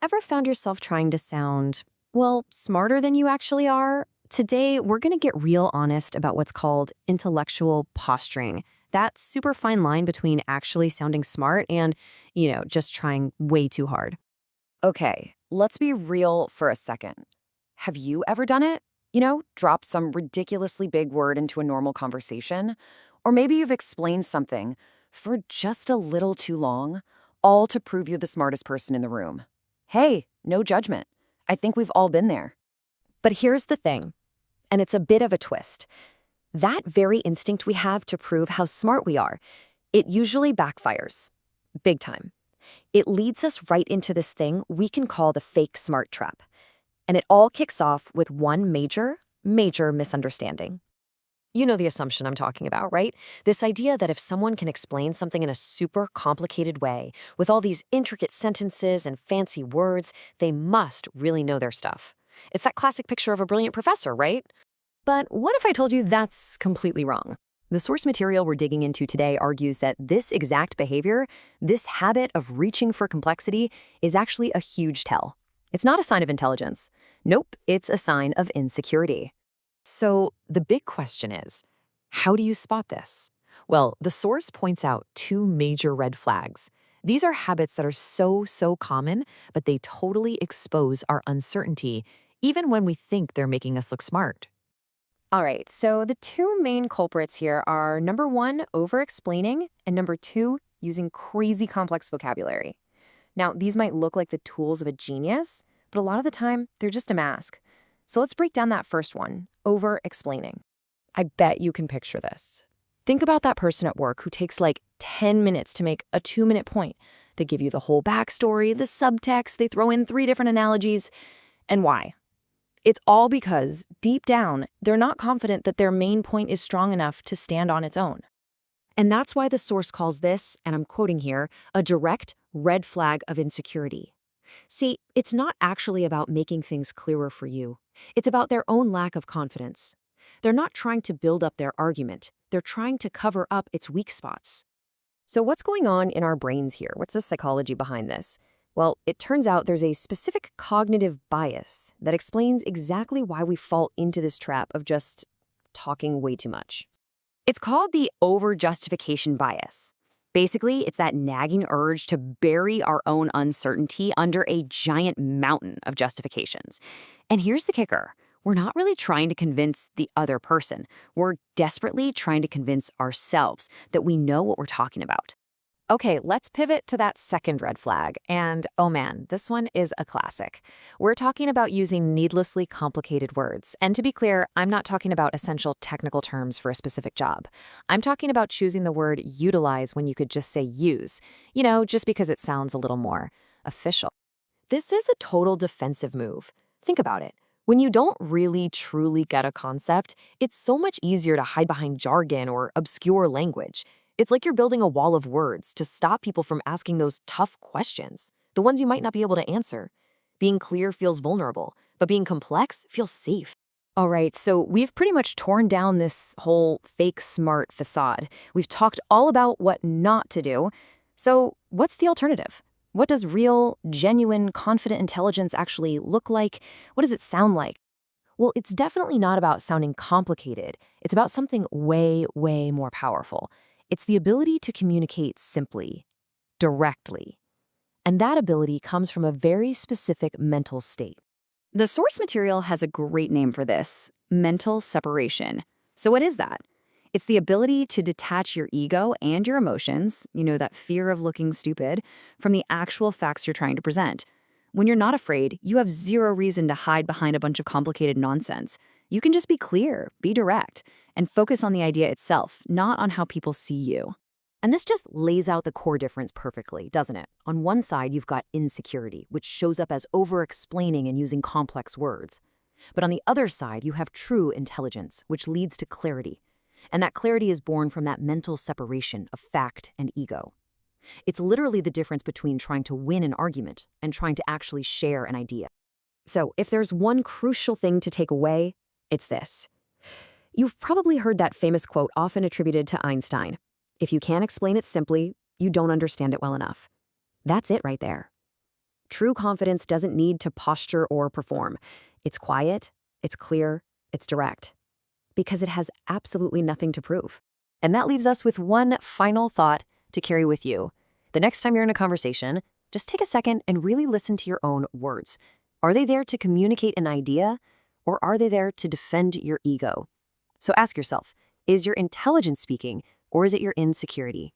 Ever found yourself trying to sound, well, smarter than you actually are? Today, we're going to get real honest about what's called intellectual posturing. That super fine line between actually sounding smart and, just trying way too hard. Okay, let's be real for a second. Have you ever done it? Drop some ridiculously big word into a normal conversation? Or maybe you've explained something for just a little too long, all to prove you're the smartest person in the room. Hey, no judgment. I think we've all been there. But here's the thing, and it's a bit of a twist. That very instinct we have to prove how smart we are, it usually backfires. Big time. It leads us right into this thing we can call the fake smart trap. And it all kicks off with one major misunderstanding. You know the assumption I'm talking about, right? This idea that if someone can explain something in a super complicated way, with all these intricate sentences and fancy words, they must really know their stuff. It's that classic picture of a brilliant professor, right? But what if I told you that's completely wrong? The source material we're digging into today argues that this exact behavior, this habit of reaching for complexity, is actually a huge tell. It's not a sign of intelligence. Nope, it's a sign of insecurity. So the big question is, how do you spot this? Well, the source points out two major red flags. These are habits that are so common, but they totally expose our uncertainty, even when we think they're making us look smart. All right, so the two main culprits here are number one, over-explaining, and number two, using crazy complex vocabulary. Now, these might look like the tools of a genius, but a lot of the time, they're just a mask. So let's break down that first one, over-explaining. I bet you can picture this. Think about that person at work who takes like 10 minutes to make a 2-minute point. They give you the whole backstory, the subtext, they throw in 3 different analogies. And why? It's all because, deep down, they're not confident that their main point is strong enough to stand on its own. And that's why the source calls this, and I'm quoting here, a direct red flag of insecurity. See, it's not actually about making things clearer for you. It's about their own lack of confidence. They're not trying to build up their argument. They're trying to cover up its weak spots. So what's going on in our brains here? What's the psychology behind this? Well, it turns out there's a specific cognitive bias that explains exactly why we fall into this trap of just talking way too much. It's called the overjustification bias. Basically, it's that nagging urge to bury our own uncertainty under a giant mountain of justifications. And here's the kicker. We're not really trying to convince the other person. We're desperately trying to convince ourselves that we know what we're talking about. Okay, let's pivot to that second red flag. And oh man, this one is a classic. We're talking about using needlessly complicated words. And to be clear, I'm not talking about essential technical terms for a specific job. I'm talking about choosing the word utilize when you could just say use, just because it sounds a little more official. This is a total defensive move. Think about it. When you don't really truly get a concept, it's so much easier to hide behind jargon or obscure language. It's like you're building a wall of words to stop people from asking those tough questions, the ones you might not be able to answer. Being clear feels vulnerable, but being complex feels safe. All right, so we've pretty much torn down this whole fake smart facade. We've talked all about what not to do. So what's the alternative? What does real, genuine, confident intelligence actually look like? What does it sound like? Well, it's definitely not about sounding complicated. It's about something way more powerful. It's the ability to communicate simply, directly. And that ability comes from a very specific mental state. The source material has a great name for this, mental separation. So what is that? It's the ability to detach your ego and your emotions, that fear of looking stupid, from the actual facts you're trying to present. When you're not afraid, you have zero reason to hide behind a bunch of complicated nonsense. You can just be clear, be direct, and focus on the idea itself, not on how people see you. And this just lays out the core difference perfectly, doesn't it? On one side, you've got insecurity, which shows up as over-explaining and using complex words. But on the other side, you have true intelligence, which leads to clarity. And that clarity is born from that mental separation of fact and ego. It's literally the difference between trying to win an argument and trying to actually share an idea. So if there's one crucial thing to take away, it's this. You've probably heard that famous quote often attributed to Einstein. If you can't explain it simply, you don't understand it well enough. That's it right there. True confidence doesn't need to posture or perform. It's quiet, it's clear, it's direct, because it has absolutely nothing to prove. And that leaves us with one final thought to carry with you. The next time you're in a conversation, just take a second and really listen to your own words. Are they there to communicate an idea, or are they there to defend your ego? So ask yourself, is your intelligence speaking, or is it your insecurity?